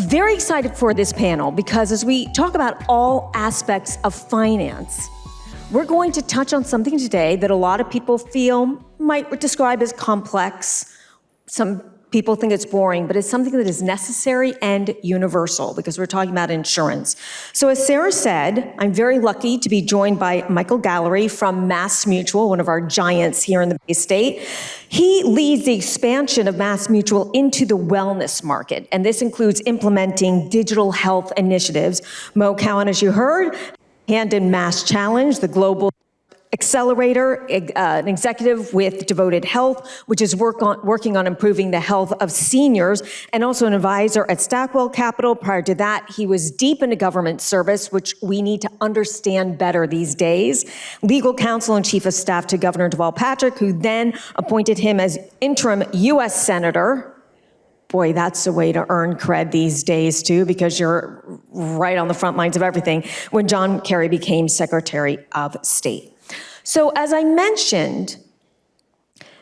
Very excited for this panel because as we talk about all aspects of finance, we're going to touch on something today that a lot of people feel might describe as complex. Some people think it's boring, but it's something that is necessary and universal because we're talking about insurance. So as Sarah said, I'm very lucky to be joined by Michael Gallary from MassMutual, one of our giants here in the Bay State. He leads the expansion of MassMutual into the wellness market, and this includes implementing digital health initiatives. Cowan, as you heard, and in MassChallenge, the global accelerator, an executive with Devoted Health, which is working on improving the health of seniors, and also an advisor at Stackwell Capital. Prior to that, he was deep into government service, which we need to understand better these days. Legal counsel and chief of staff to Governor Deval Patrick, who then appointed him as interim U.S. Senator. Boy, that's a way to earn cred these days, too, because you're right on the front lines of everything, when John Kerry became Secretary of State. So as I mentioned,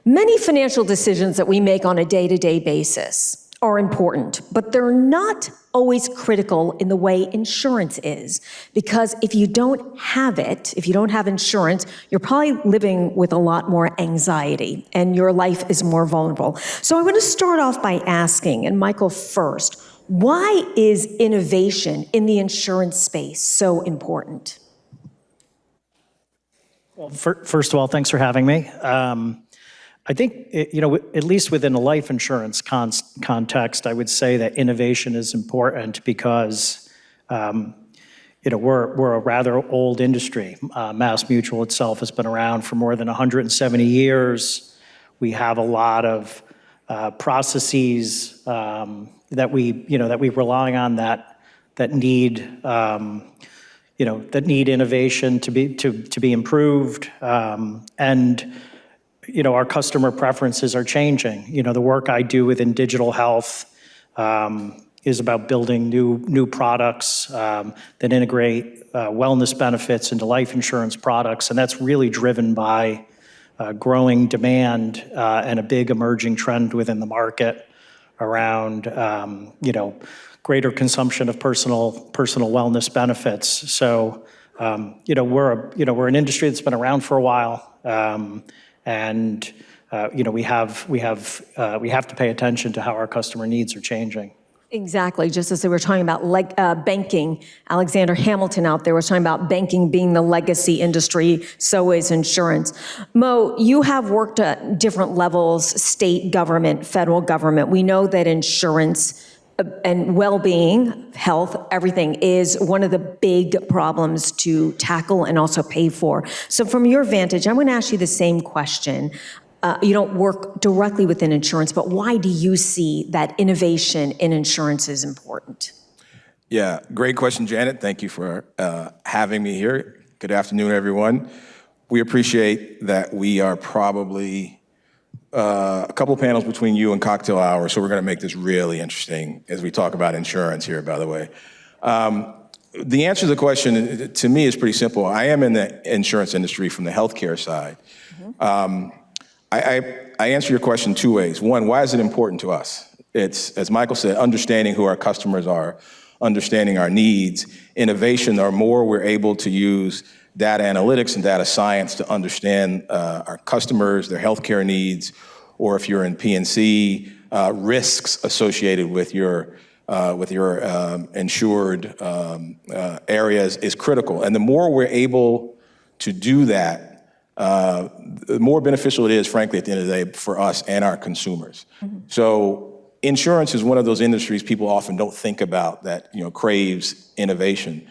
many financial decisions that we make on a day-to-day basis are important, but they're not always critical in the way insurance is. Because if you don't have it, if you don't have insurance, you're probably living with a lot more anxiety and your life is more vulnerable. So I want to start off by asking, and Michael first, why is innovation in the insurance space so important? Well, first of all, thanks for having me. I think, at least within the life insurance context, I would say that innovation is important because, we're a rather old industry. MassMutual itself has been around for more than 170 years. We have a lot of processes that we rely on that need that need innovation to be improved, and our customer preferences are changing. The work I do within digital health is about building new products that integrate wellness benefits into life insurance products, and that's really driven by growing demand and a big emerging trend within the market around greater consumption of personal wellness benefits. So, we're an industry that's been around for a while, and we have to pay attention to how our customer needs are changing. Exactly, just as they were talking about banking, Alexander Hamilton out there was talking about banking being the legacy industry, so is insurance. Mo, you have worked at different levels, state government, federal government. We know that insurance and well-being, health, everything is one of the big problems to tackle and also pay for. So from your vantage, I'm going to ask you the same question. You don't work directly within insurance, but why do you see that innovation in insurance is important? Yeah, great question, Janet. Thank you for having me here. Good afternoon, everyone. We appreciate that we are probably a couple of panels between you and cocktail hour, so we're going to make this really interesting as we talk about insurance here, by the way. The answer to the question, to me, is pretty simple. I am in the insurance industry from the healthcare side. Mm-hmm. I answer your question two ways. One, why is it important to us? It's, as Michael said, understanding who our customers are, understanding our needs. Innovation, the more we're able to use data analytics and data science to understand our customers, their healthcare needs, or if you're in P&C, risks associated with your insured areas is critical. And the more we're able to do that, the more beneficial it is, frankly, at the end of the day, for us and our consumers. Mm-hmm. So insurance is one of those industries people often don't think about that, craves innovation.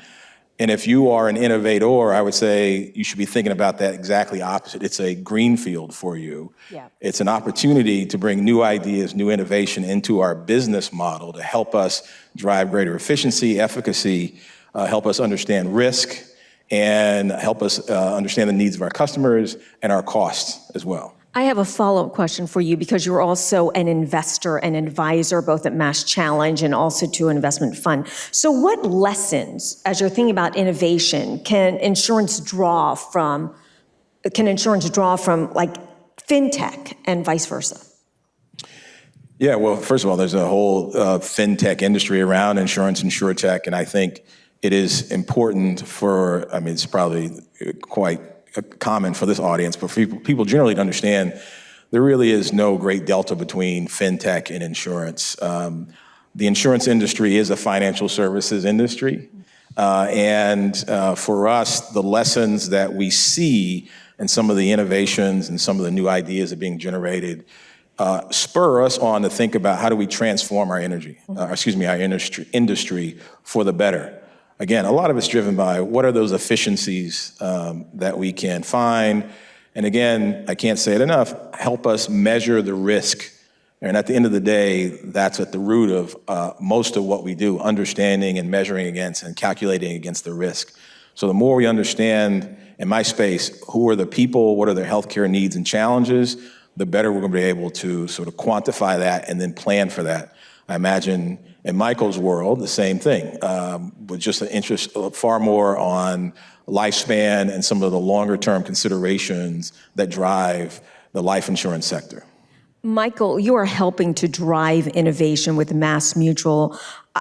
And if you are an innovator, I would say you should be thinking about that exactly opposite. It's a greenfield for you. Yeah. It's an opportunity to bring new ideas, new innovation into our business model to help us drive greater efficiency, efficacy, help us understand risk, and help us understand the needs of our customers and our costs as well. I have a follow-up question for you because you're also an investor and advisor both at MassChallenge and also to an investment fund. So what lessons, as you're thinking about innovation, can insurance draw from like fintech and vice versa? Yeah, well, first of all, there's a whole fintech industry around insurance, insurtech, and I think it is important for, I mean, it's probably quite common for this audience, but for people generally to understand there really is no great delta between fintech and insurance. The insurance industry is a financial services industry, and for us, the lessons that we see and some of the innovations and some of the new ideas that are being generated spur us on to think about how do we transform our our industry for the better. Again, a lot of it's driven by what are those efficiencies that we can find. And again, I can't say it enough, help us measure the risk. And at the end of the day, that's at the root of most of what we do, understanding and measuring against and calculating against the risk. So the more we understand, in my space, who are the people, what are their healthcare needs and challenges, the better we're going to be able to sort of quantify that and then plan for that. I imagine in Michael's world, the same thing, with just an interest far more on lifespan and some of the longer term considerations that drive the life insurance sector. Michael, you are helping to drive innovation with MassMutual.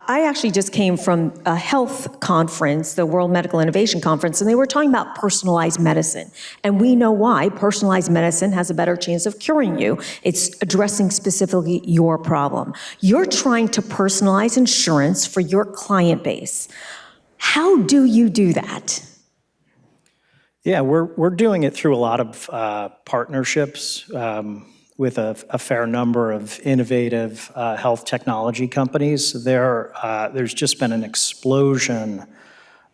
I actually just came from a health conference, the World Medical Innovation Conference, and they were talking about personalized medicine. And we know why. Personalized medicine has a better chance of curing you. It's addressing specifically your problem. You're trying to personalize insurance for your client base. How do you do that? Yeah, we're doing it through a lot of partnerships with a fair number of innovative health technology companies. There's just been an explosion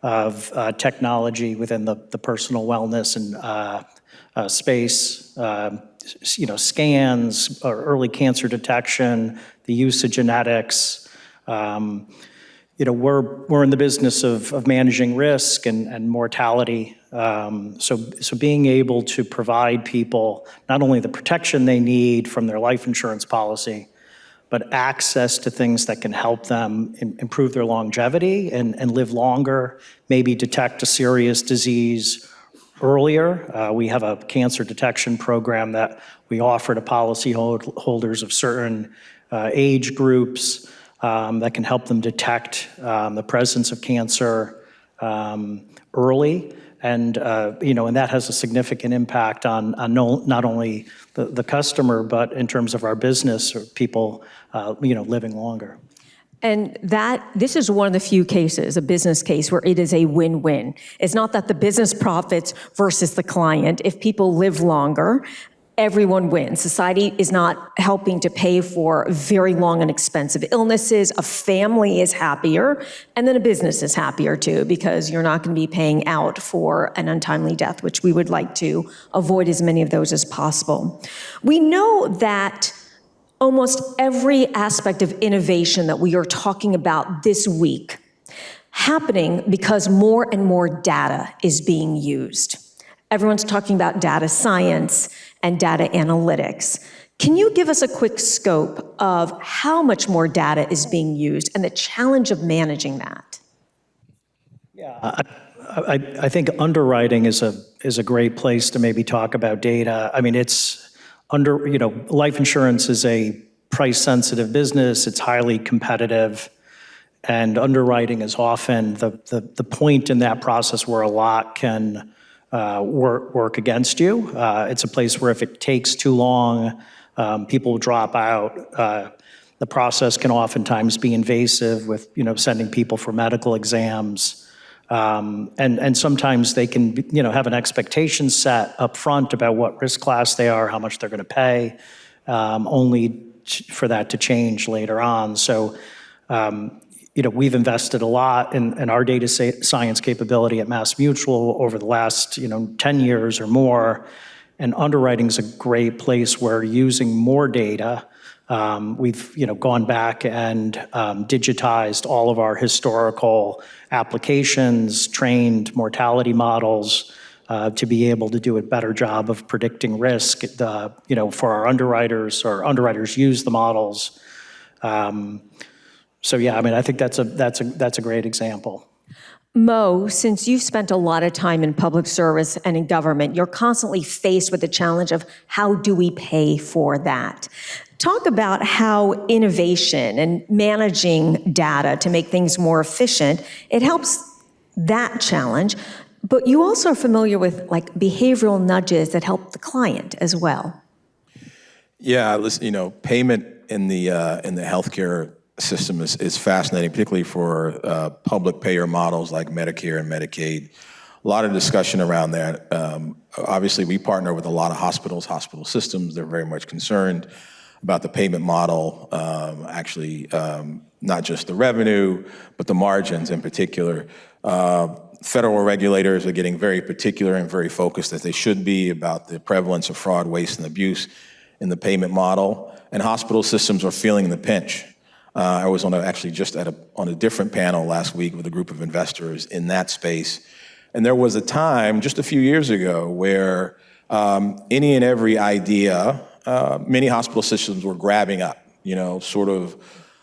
of technology within the personal wellness and space. Scans, or early cancer detection, the use of genetics. We're in the business of managing risk and mortality. So being able to provide people not only the protection they need from their life insurance policy, but access to things that can help them improve their longevity and live longer, maybe detect a serious disease earlier. We have a cancer detection program that we offer to policyholders of certain age groups that can help them detect the presence of cancer early. And that has a significant impact on not only the customer, but in terms of our business or people, living longer. And this is one of the few cases, a business case, where it is a win-win. It's not that the business profits versus the client. If people live longer, everyone wins. Society is not helping to pay for very long and expensive illnesses. A family is happier, and then a business is happier too, because you're not going to be paying out for an untimely death, which we would like to avoid as many of those as possible. We know that almost every aspect of innovation that we are talking about this week happening because more and more data is being used. Everyone's talking about data science and data analytics. Can you give us a quick scope of how much more data is being used and the challenge of managing that? Yeah, I think underwriting is a great place to maybe talk about data. I mean, life insurance is a price-sensitive business. It's highly competitive, and underwriting is often the point in that process where a lot can work against you. It's a place where if it takes too long, people drop out. The process can oftentimes be invasive with, sending people for medical exams. And sometimes they can, have an expectation set up front about what risk class they are, how much they're going to pay, only for that to change later on. So, we've invested a lot in our data science capability at MassMutual over the last, 10 years or more. And underwriting is a great place where using more data, we've, gone back and digitized all of our historical applications, trained mortality models to be able to do a better job of predicting risk, for our underwriters, or underwriters use the models. So yeah, I mean, I think that's a great example. Mo, since you've spent a lot of time in public service and in government, you're constantly faced with the challenge of how do we pay for that? Talk about how innovation and managing data to make things more efficient, it helps that challenge, but you also are familiar with like behavioral nudges that help the client as well. Yeah, listen, payment in the healthcare system is fascinating, particularly for public payer models like Medicare and Medicaid. A lot of discussion around that. Obviously, we partner with a lot of hospitals, hospital systems. They're very much concerned about the payment model, not just the revenue, but the margins in particular. Federal regulators are getting very particular and very focused, as they should be, about the prevalence of fraud, waste, and abuse in the payment model. And hospital systems are feeling the pinch. I was on a different panel last week with a group of investors in that space. And there was a time just a few years ago where any and every idea, many hospital systems were grabbing up,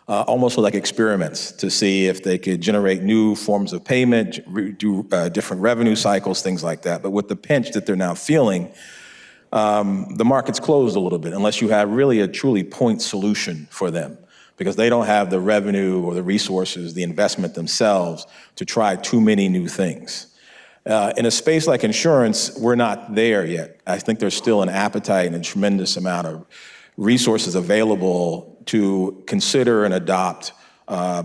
almost like experiments to see if they could generate new forms of payment, do different revenue cycles, things like that. But with the pinch that they're now feeling, the market's closed a little bit unless you have really a truly point solution for them, because they don't have the revenue or the resources, the investment themselves to try too many new things. In a space like insurance, we're not there yet. I think there's still an appetite and a tremendous amount of resources available to consider and adopt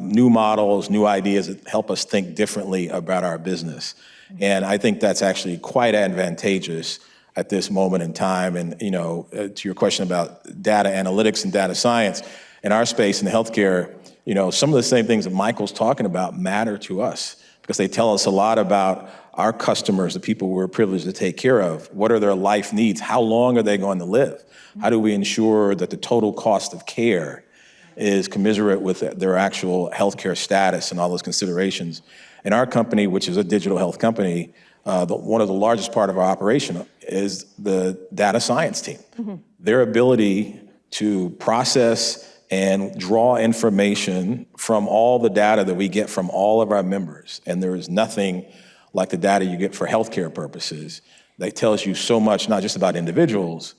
new models, new ideas that help us think differently about our business. And I think that's actually quite advantageous at this moment in time. And to your question about data analytics and data science, in our space in healthcare, some of the same things that Michael's talking about matter to us, because they tell us a lot about our customers, the people we're privileged to take care of. What are their life needs? How long are they going to live? How do we ensure that the total cost of care is commensurate with their actual healthcare status and all those considerations? In our company, which is a digital health company, one of the largest part of our operation is the data science team. Mm-hmm. Their ability to process and draw information from all the data that we get from all of our members. And there is nothing like the data you get for healthcare purposes that tells you so much, not just about individuals,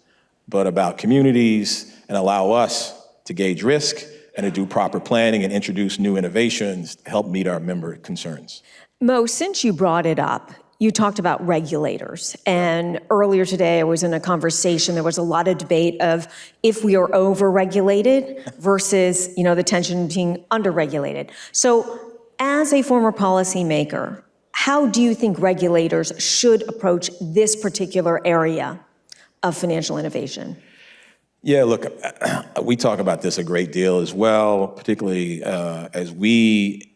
but about communities, and allow us to gauge risk and to do proper planning and introduce new innovations to help meet our member concerns. Mo, since you brought it up, you talked about regulators. And earlier today, I was in a conversation, there was a lot of debate of if we are over-regulated versus, the tension being under-regulated. So as a former policymaker, how do you think regulators should approach this particular area of financial innovation? Yeah, look, we talk about this a great deal as well, particularly as we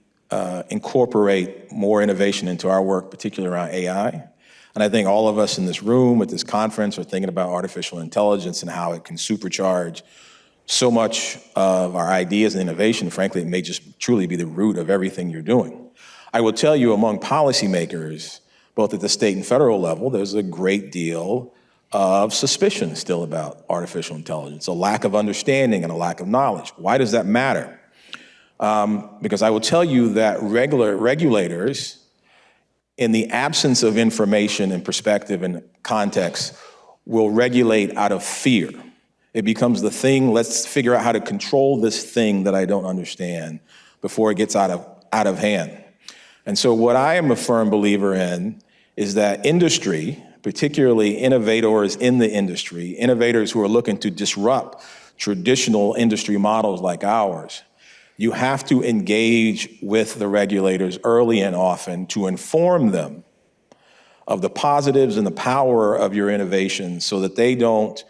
incorporate more innovation into our work, particularly around AI. And I think all of us in this room at this conference are thinking about artificial intelligence and how it can supercharge so much of our ideas and innovation. Frankly, it may just truly be the root of everything you're doing. I will tell you, among policymakers, both at the state and federal level, there's a great deal of suspicion still about artificial intelligence, a lack of understanding and a lack of knowledge. Why does that matter? Because I will tell you that regulators, in the absence of information and perspective and context, will regulate out of fear. It becomes the thing, let's figure out how to control this thing that I don't understand before it gets out of hand. And so what I am a firm believer in is that industry, particularly innovators in the industry, innovators who are looking to disrupt traditional industry models like ours, you have to engage with the regulators early and often to inform them of the positives and the power of your innovation so that they don't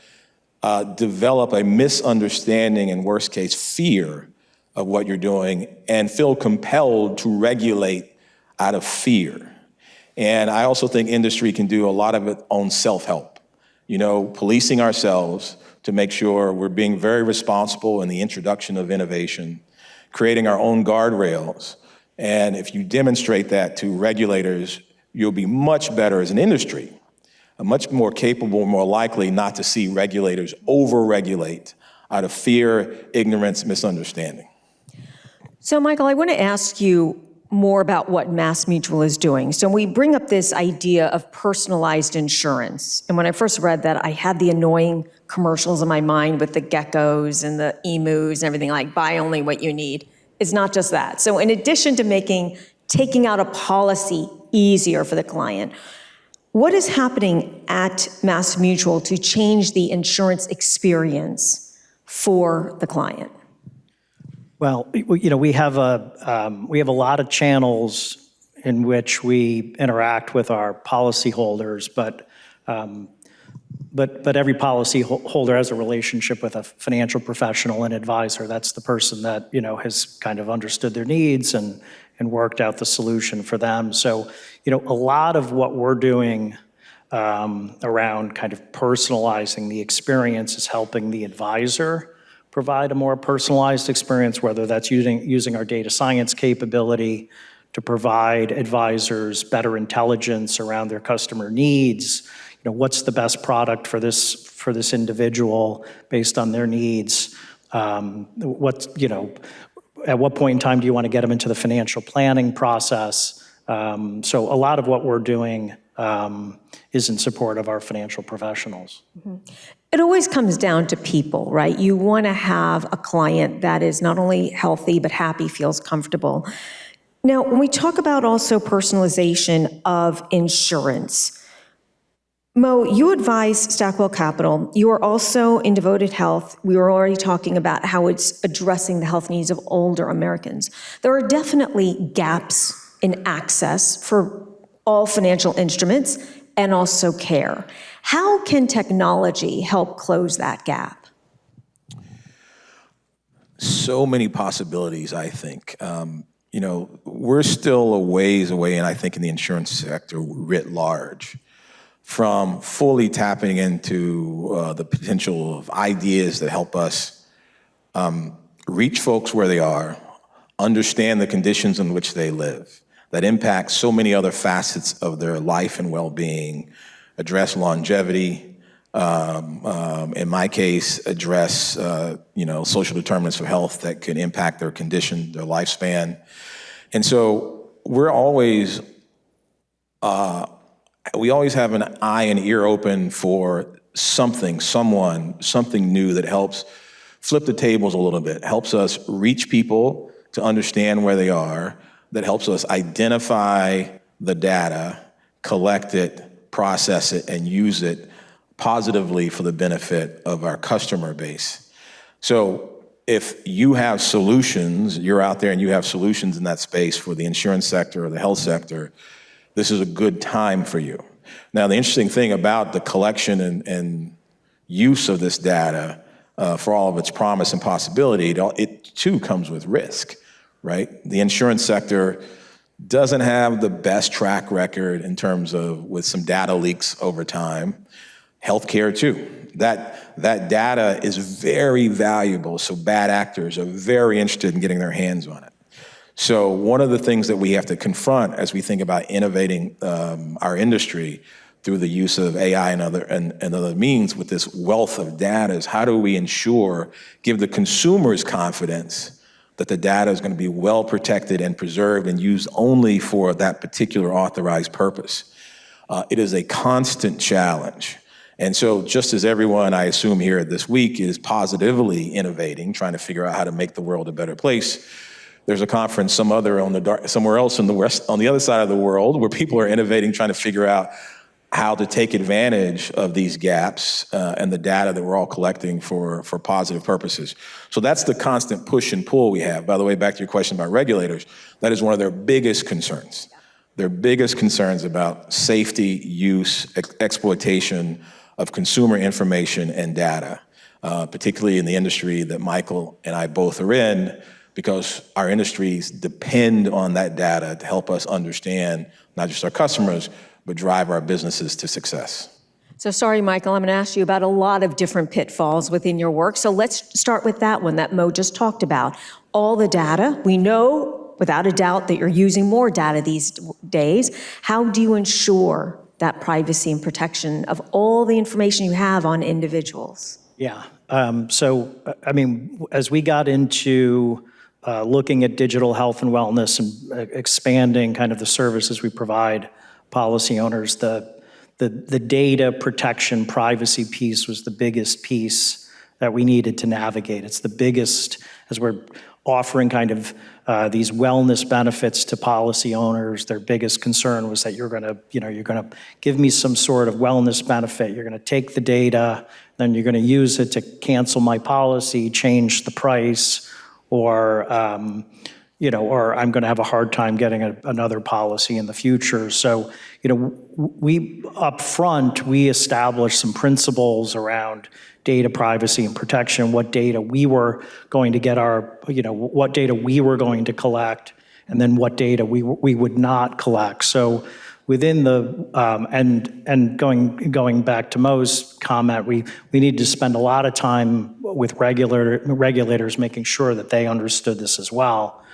develop a misunderstanding and, worst case, fear of what you're doing and feel compelled to regulate out of fear. And I also think industry can do a lot of its own self-help, policing ourselves to make sure we're being very responsible in the introduction of innovation, creating our own guardrails. And if you demonstrate that to regulators, you'll be much better as an industry, much more capable, more likely not to see regulators over-regulate out of fear, ignorance, misunderstanding. So, Michael, I want to ask you, more about what MassMutual is doing. So we bring up this idea of personalized insurance. And when I first read that, I had the annoying commercials in my mind with the geckos and the emus and everything, like buy only what you need. It's not just that. So in addition to taking out a policy easier for the client, what is happening at MassMutual to change the insurance experience for the client? Well, we have a lot of channels in which we interact with our policyholders, but every policyholder has a relationship with a financial professional and advisor. That's the person that has kind of understood their needs and worked out the solution for them. So a lot of what we're doing around kind of personalizing the experience is helping the advisor provide a more personalized experience, whether that's using our data science capability to provide advisors better intelligence around their customer needs. What's the best product for this individual based on their needs? At what point in time do you want to get them into the financial planning process? So a lot of what we're doing is in support of our financial professionals. Mm-hmm. It always comes down to people, right? You want to have a client that is not only healthy, but happy, feels comfortable. Now, when we talk about also personalization of insurance, Mo, you advise Stackwell Capital. You are also in Devoted Health. We were already talking about how it's addressing the health needs of older Americans. There are definitely gaps in access for all financial instruments and also care. How can technology help close that gap? So many possibilities, I think. We're still a ways away, and I think in the insurance sector writ large, from fully tapping into the potential of ideas that help us reach folks where they are, understand the conditions in which they live, that impact so many other facets of their life and well-being, address longevity, in my case, address social determinants of health that can impact their condition, their lifespan. And so we always have an eye and ear open for something, someone, something new that helps flip the tables a little bit, helps us reach people to understand where they are, that helps us identify the data, collect it, process it, and use it positively for the benefit of our customer base. So if you have solutions, you're out there and you have solutions in that space for the insurance sector or the health sector, this is a good time for you. Now, the interesting thing about the collection and use of this data for all of its promise and possibility, it too comes with risk, right? The insurance sector doesn't have the best track record in terms of with some data leaks over time. Healthcare too. That data is very valuable, so bad actors are very interested in getting their hands on it. So one of the things that we have to confront as we think about innovating our industry through the use of AI and other means with this wealth of data is how do we give the consumers confidence that the data is going to be well protected and preserved and used only for that particular authorized purpose. It is a constant challenge. And so just as everyone, I assume here this week, is positively innovating, trying to figure out how to make the world a better place, there's a conference somewhere else in the West, on the other side of the world, where people are innovating, trying to figure out how to take advantage of these gaps and the data that we're all collecting for positive purposes. So that's the constant push and pull we have. By the way, back to your question about regulators, that is one of their biggest concerns. Their biggest concerns about safety, use, exploitation of consumer information and data, particularly in the industry that Michael and I both are in, because our industries depend on that data to help us understand not just our customers, but drive our businesses to success. So sorry, Michael, I'm going to ask you about a lot of different pitfalls within your work. So let's start with that one that Mo just talked about. All the data, we know without a doubt that you're using more data these days. How do you ensure that privacy and protection of all the information you have on individuals? Yeah. So, as we got into looking at digital health and wellness and expanding kind of the services we provide policy owners. The data protection privacy piece was the biggest piece that we needed to navigate. It's the biggest, as we're offering kind of these wellness benefits to policy owners. Their biggest concern was that you're gonna give me some sort of wellness benefit. You're gonna take the data, then you're gonna use it to cancel my policy, change the price, or or I'm going to have a hard time getting another policy in the future. So, we up front, we established some principles around data privacy and protection, what data we were going to get what data we were going to collect, and then what data we would not collect. So within the, and going back to Mo's comment, we need to spend a lot of time with regulators making sure that they understood this as well.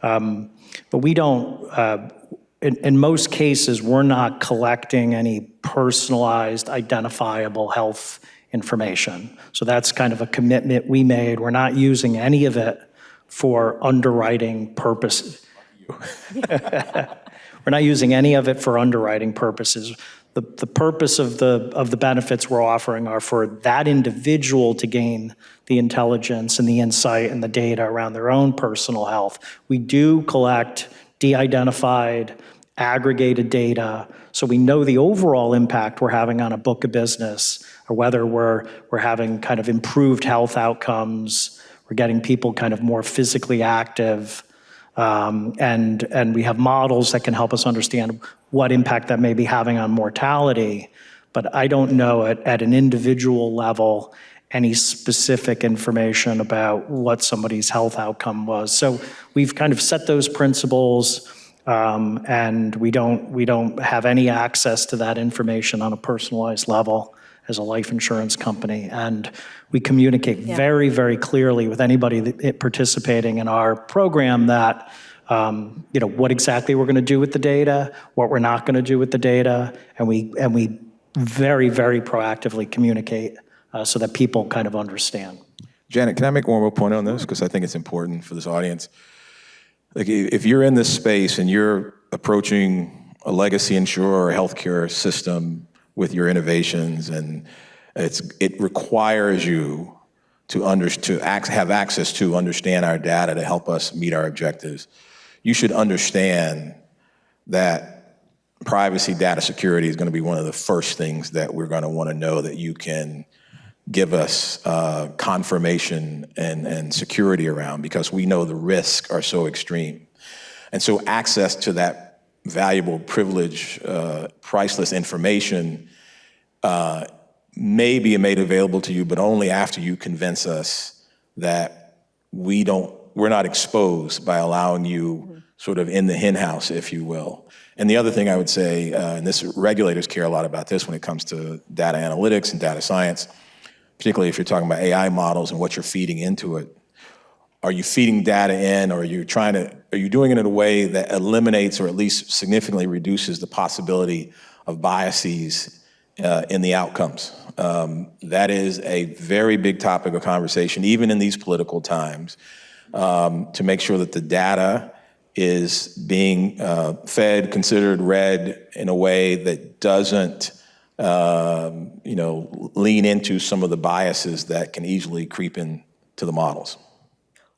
But we don't, in most cases, we're not collecting any personalized, identifiable health information. So that's kind of a commitment we made. We're not using any of it for underwriting purposes. We're not using any of it for underwriting purposes. The purpose of the benefits we're offering are for that individual to gain the intelligence and the insight and the data around their own personal health. We do collect de-identified, aggregated data, so we know the overall impact we're having on a book of business, or whether we're having kind of improved health outcomes, we're getting people kind of more physically active, and we have models that can help us understand what impact that may be having on mortality. But I don't know at an individual level any specific information about what somebody's health outcome was. So we've kind of set those principles, and we don't have any access to that information on a personalized level as a life insurance company. And we communicate very, very clearly with anybody participating in our program that what exactly we're going to do with the data, what we're not going to do with the data, and we very, very proactively communicate so that people kind of understand. Janet, can I make one more point on this? Because I think it's important for this audience. Like, if you're in this space and you're approaching a legacy insurer or healthcare system with your innovations, and it requires you to have access to understand our data to help us meet our objectives, you should understand that privacy, data security is going to be one of the first things that we're going to want to know, that you can give us confirmation and security around, because we know the risks are so extreme. And so access to that valuable, privilege, priceless information may be made available to you, but only after you convince us that we're not exposed by allowing you sort of in the hen house, if you will. And the other thing I would say, and regulators care a lot about this when it comes to data analytics and data science, particularly if you're talking about AI models and what you're feeding into it. Are you feeding data in, or are you doing it in a way that eliminates or at least significantly reduces the possibility of biases in the outcomes? That is a very big topic of conversation, even in these political times, to make sure that the data is being fed, considered, read in a way that doesn't lean into some of the biases that can easily creep into the models.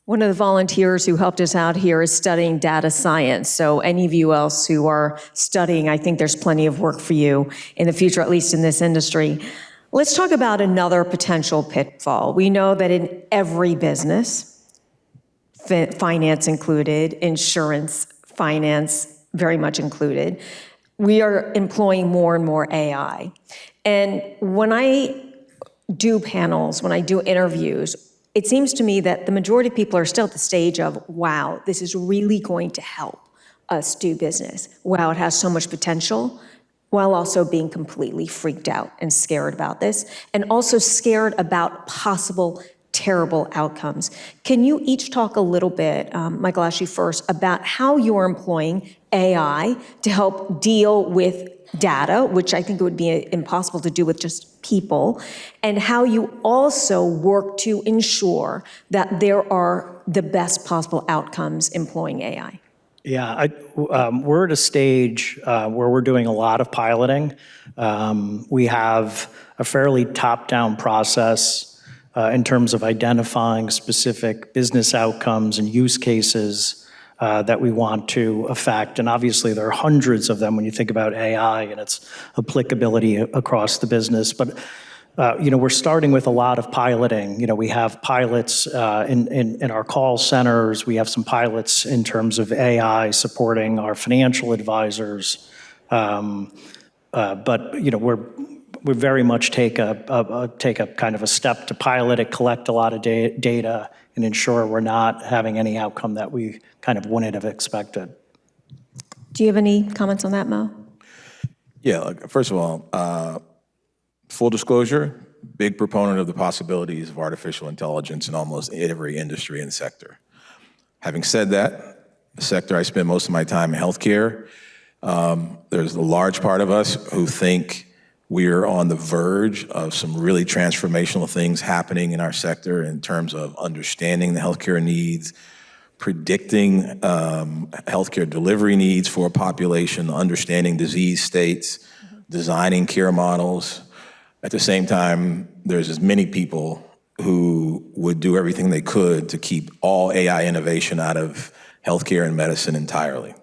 One of the volunteers who helped us out here is studying data science. So any of you else who are studying, I think there's plenty of work for you in the future, at least in this industry. Let's talk about another potential pitfall. We know that in every business, finance included, insurance, finance very much included, we are employing more and more AI. And when I do panels, when I do interviews, it seems to me that the majority of people are still at the stage of, wow, this is really going to help us do business. Wow, it has so much potential, while also being completely freaked out and scared about this, and also scared about possible terrible outcomes. Can you each talk a little bit, Michael, ask you first, about how you're employing AI to help deal with data, which I think it would be impossible to do with just people, and how you also work to ensure that there are the best possible outcomes employing AI? Yeah, we're at a stage where we're doing a lot of piloting. We have a fairly top-down process in terms of identifying specific business outcomes and use cases that we want to affect. And obviously, there are hundreds of them when you think about AI and its applicability across the business. But we're starting with a lot of piloting. We have pilots in our call centers. We have some pilots in terms of AI supporting our financial advisors. But we very much take a kind of a step to pilot it, collect a lot of data, and ensure we're not having any outcome that we kind of wouldn't have expected. Do you have any comments on that, Mo? Yeah, look, first of all, full disclosure, big proponent of the possibilities of artificial intelligence in almost every industry and sector. Having said that, the sector I spend most of my time in healthcare, there's a large part of us who think we're on the verge of some really transformational things happening in our sector in terms of understanding the healthcare needs, predicting healthcare delivery needs for a population, understanding disease states, designing care models. At the same time, there's as many people who would do everything they could to keep all AI innovation out of healthcare and medicine entirely,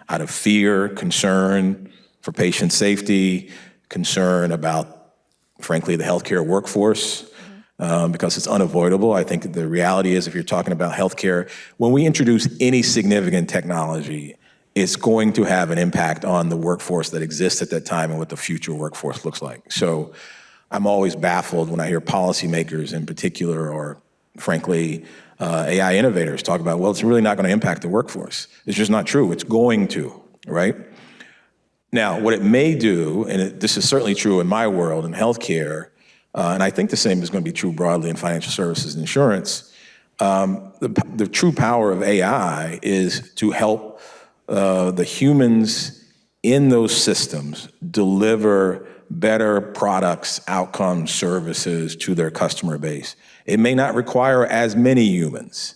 out of fear, concern for patient safety, concern about, frankly, the healthcare workforce, because it's unavoidable. I think the reality is, if you're talking about healthcare, when we introduce any significant technology, it's going to have an impact on the workforce that exists at that time and what the future workforce looks like. So I'm always baffled when I hear policymakers in particular, or frankly, AI innovators talk about, well, it's really not going to impact the workforce. It's just not true. It's going to, right? Now, what it may do, and this is certainly true in my world in healthcare, and I think the same is going to be true broadly in financial services and insurance, the true power of AI is to help the humans in those systems deliver better products, outcomes, services to their customer base. It may not require as many humans,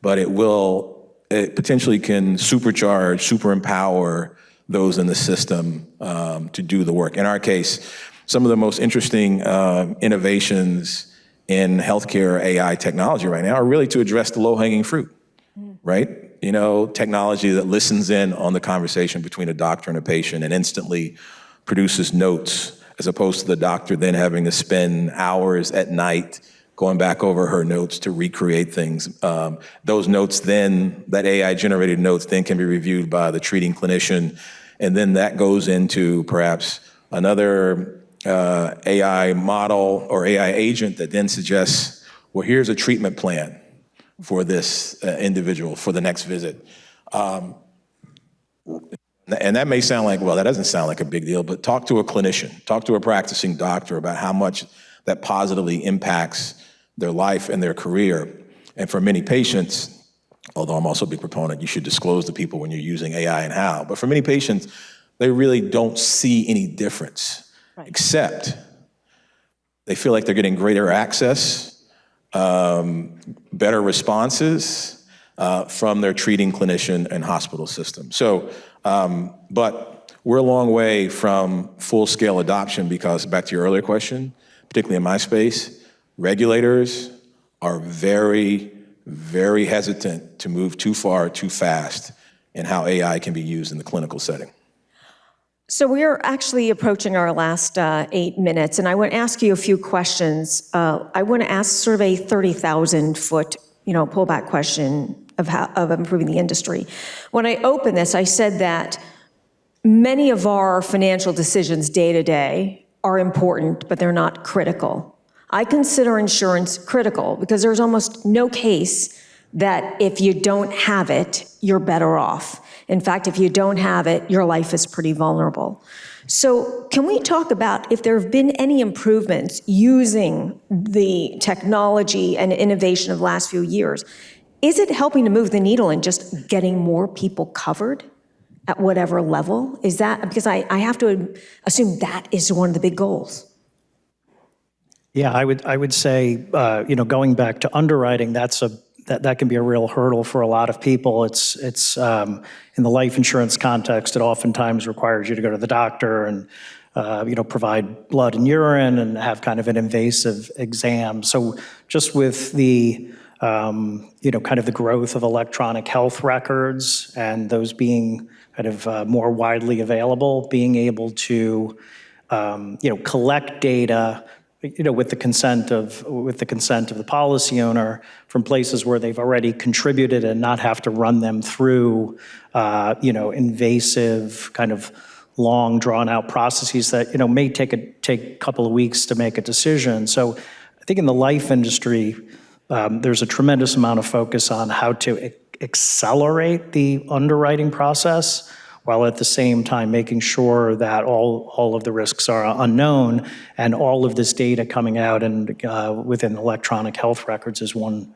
but it potentially can supercharge, super empower those in the system to do the work. In our case, some of the most interesting innovations in healthcare AI technology right now are really to address the low-hanging fruit, right? Technology that listens in on the conversation between a doctor and a patient and instantly produces notes, as opposed to the doctor then having to spend hours at night going back over her notes to recreate things. Those notes then, that AI-generated notes then can be reviewed by the treating clinician, and then that goes into perhaps another AI model or AI agent that then suggests, well, here's a treatment plan for this individual for the next visit. And that may sound like, well, that doesn't sound like a big deal, but talk to a clinician, talk to a practicing doctor about how much that positively impacts their life and their career. And for many patients, although I'm also a big proponent, you should disclose to people when you're using AI and how, but for many patients, they really don't see any difference, except they feel like they're getting greater access, better responses from their treating clinician and hospital system. So, but we're a long way from full-scale adoption because, back to your earlier question, particularly in my space, regulators are very, very hesitant to move too far, too fast in how AI can be used in the clinical setting. So we're actually approaching our last 8 minutes, and I want to ask you a few questions. I want to ask sort of a 30,000-foot, pullback question of improving the industry. When I opened this, I said that many of our financial decisions day to day are important, but they're not critical. I consider insurance critical because there's almost no case that if you don't have it, you're better off. In fact, if you don't have it, your life is pretty vulnerable. So can we talk about if there have been any improvements using the technology and innovation of the last few years? Is it helping to move the needle in just getting more people covered at whatever level? Is that, because I have to assume that is one of the big goals. Yeah, I would say, going back to underwriting, that can be a real hurdle for a lot of people. It's in the life insurance context, it oftentimes requires you to go to the doctor and provide blood and urine and have kind of an invasive exam. So just with the kind of the growth of electronic health records and those being kind of more widely available, being able to collect data with the consent of the policy owner from places where they've already contributed and not have to run them through invasive kind of long drawn out processes that may take a couple of weeks to make a decision. So I think in the life industry, there's a tremendous amount of focus on how to accelerate the underwriting process, while at the same time making sure that all of the risks are unknown, and all of this data coming out and within electronic health records is one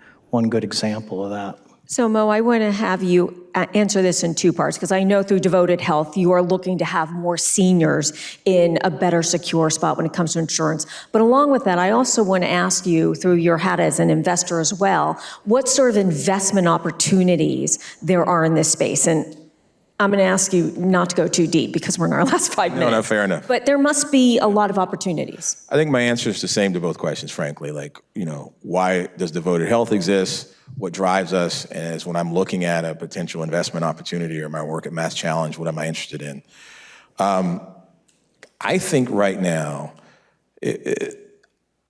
good example of that. So Mo, I want to have you answer this in two parts, because I know through Devoted Health, you are looking to have more seniors in a better secure spot when it comes to insurance. But along with that, I also want to ask you, through your hat as an investor as well, what sort of investment opportunities there are in this space. And I'm going to ask you not to go too deep because we're in our last 5 minutes. No, fair enough. But there must be a lot of opportunities. I think my answer is the same to both questions, frankly. Why does Devoted Health exist? What drives us? And when I'm looking at a potential investment opportunity or my work at MassChallenge, what am I interested in? I think right now,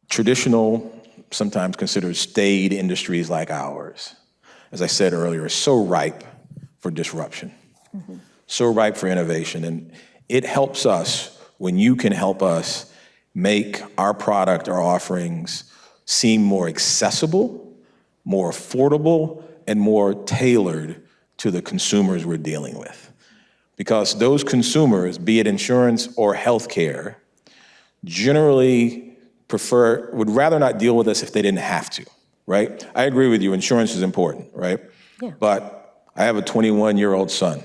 traditional, sometimes considered staid industries like ours, as I said earlier, are so ripe for disruption. Mm-hmm. So ripe for innovation. And it helps us when you can help us make our product, our offerings, seem more accessible, more affordable, and more tailored to the consumers we're dealing with. Because those consumers, be it insurance or healthcare, generally would rather not deal with us if they didn't have to, right? I agree with you, insurance is important, right? Yeah. But I have a 21-year-old son.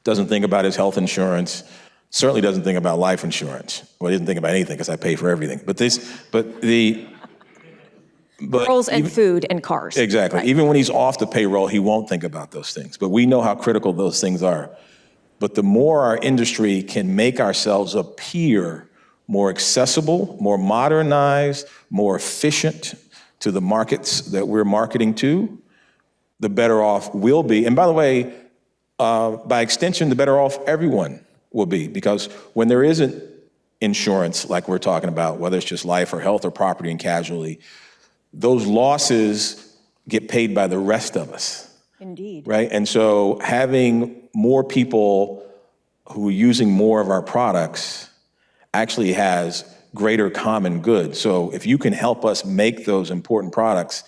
Doesn't think about his health insurance, certainly doesn't think about life insurance. Well, he doesn't think about anything because I pay for everything. Rolls and food and cars. Exactly. Right. Even when he's off the payroll, he won't think about those things. But we know how critical those things are. But the more our industry can make ourselves appear more accessible, more modernized, more efficient to the markets that we're marketing to, the better off we'll be. And by the way, by extension, the better off everyone will be, because when there isn't insurance like we're talking about, whether it's just life or health or property and casualty, those losses get paid by the rest of us. Indeed. Right? And so having more people who are using more of our products actually has greater common good. So if you can help us make those important products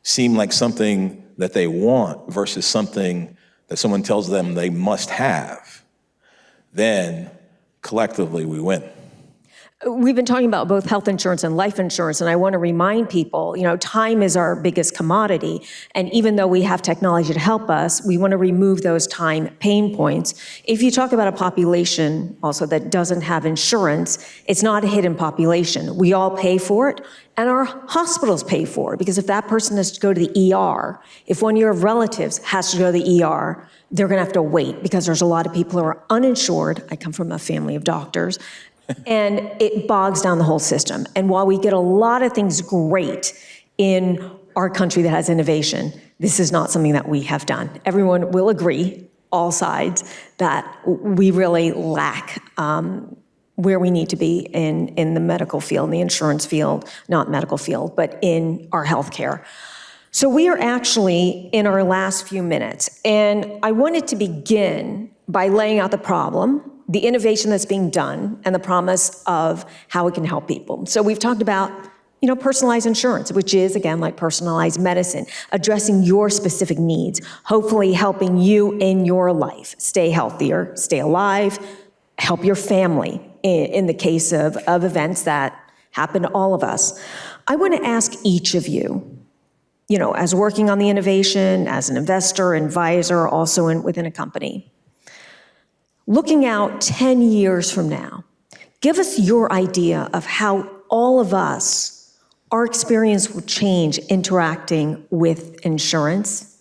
seem like something that they want versus something that someone tells them they must have, then collectively we win. We've been talking about both health insurance and life insurance, and I want to remind people, time is our biggest commodity. And even though we have technology to help us, we want to remove those time pain points. If you talk about a population also that doesn't have insurance, it's not a hidden population. We all pay for it, and our hospitals pay for it, because if that person has to go to the ER, if one of your relatives has to go to the ER, they're going to have to wait, because there's a lot of people who are uninsured. I come from a family of doctors. And it bogs down the whole system. And while we get a lot of things great in our country that has innovation, this is not something that we have done. Everyone will agree, all sides, that we really lack where we need to be in the medical field, in the insurance field, not medical field, but in our healthcare. So we are actually in our last few minutes. And I wanted to begin by laying out the problem, the innovation that's being done, and the promise of how it can help people. So we've talked about personalized insurance, which is, again, like personalized medicine, addressing your specific needs, hopefully helping you in your life stay healthier, stay alive, help your family in the case of events that happen to all of us. I want to ask each of you, as working on the innovation, as an investor, advisor, also within a company, looking out 10 years from now, give us your idea of how all of us, our experience will change interacting with insurance.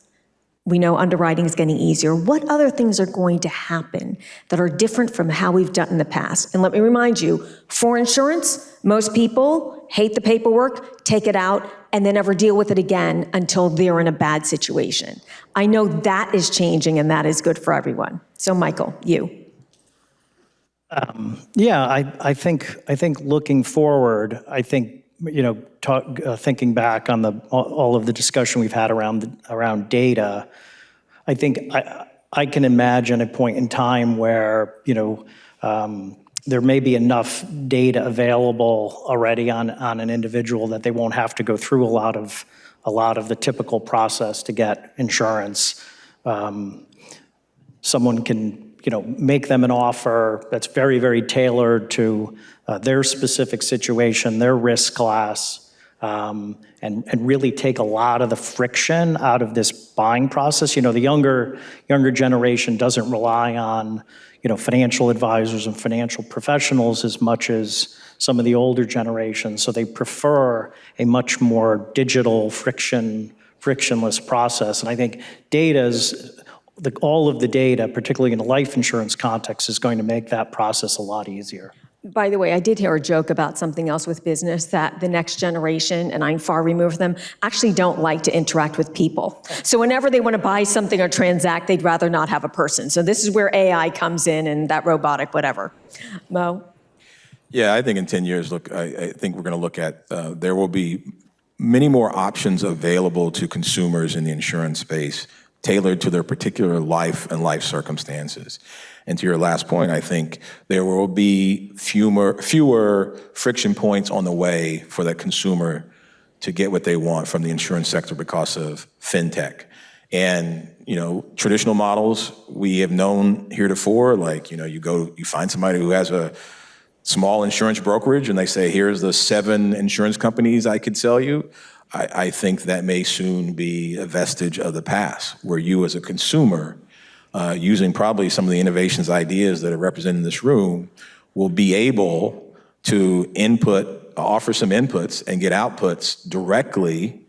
We know underwriting is getting easier. What other things are going to happen that are different from how we've done in the past? And let me remind you, for insurance, most people hate the paperwork, take it out, and then never deal with it again until they're in a bad situation. I know that is changing, and that is good for everyone. So Michael, you. I think looking forward, thinking back on all of the discussion we've had around data, I think I can imagine a point in time where there may be enough data available already on an individual that they won't have to go through a lot of the typical process to get insurance. Someone can make them an offer that's very, very tailored to their specific situation, their risk class, and really take a lot of the friction out of this buying process. The younger generation doesn't rely on financial advisors and financial professionals as much as some of the older generations. So they prefer a much more digital, frictionless process. And I think all of the data, particularly in a life insurance context, is going to make that process a lot easier. By the way, I did hear a joke about something else with business, that the next generation, and I'm far removed from them, actually don't like to interact with people. So whenever they want to buy something or transact, they'd rather not have a person. So this is where AI comes in and that robotic whatever. Mo? Yeah, I think in 10 years, I think we're going to look at, there will be many more options available to consumers in the insurance space, tailored to their particular life and life circumstances. And to your last point, I think there will be fewer friction points on the way for that consumer to get what they want from the insurance sector because of fintech. And, traditional models we have known heretofore, like, you find somebody who has a small insurance brokerage and they say, here's the 7 insurance companies I could sell you. I think that may soon be a vestige of the past, where you as a consumer, using probably some of the innovations ideas that are represented in this room, will be able to offer some inputs and get outputs directly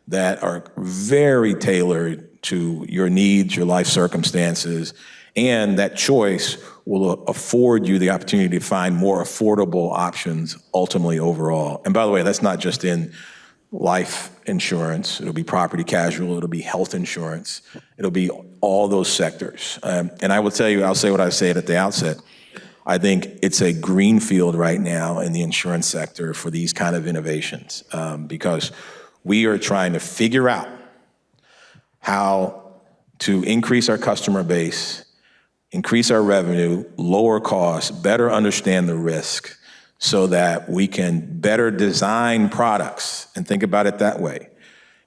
that are very tailored to your needs, your life circumstances, and that choice will afford you the opportunity to find more affordable options ultimately overall. And by the way, that's not just in life insurance, it'll be property casual, it'll be health insurance, it'll be all those sectors. And I will tell you, I'll say what I said at the outset, I think it's a greenfield right now in the insurance sector for these kind of innovations, because we are trying to figure out how to increase our customer base, increase our revenue, lower costs, better understand the risk, so that we can better design products, and think about it that way.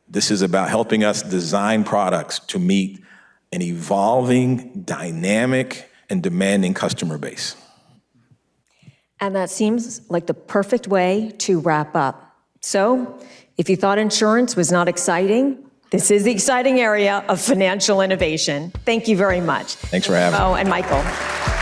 This is about helping us design products to meet an evolving, dynamic, and demanding customer base. And that seems like the perfect way to wrap up. So, if you thought insurance was not exciting, this is the exciting area of financial innovation. Thank you very much. Thanks for having me. Mo and Michael.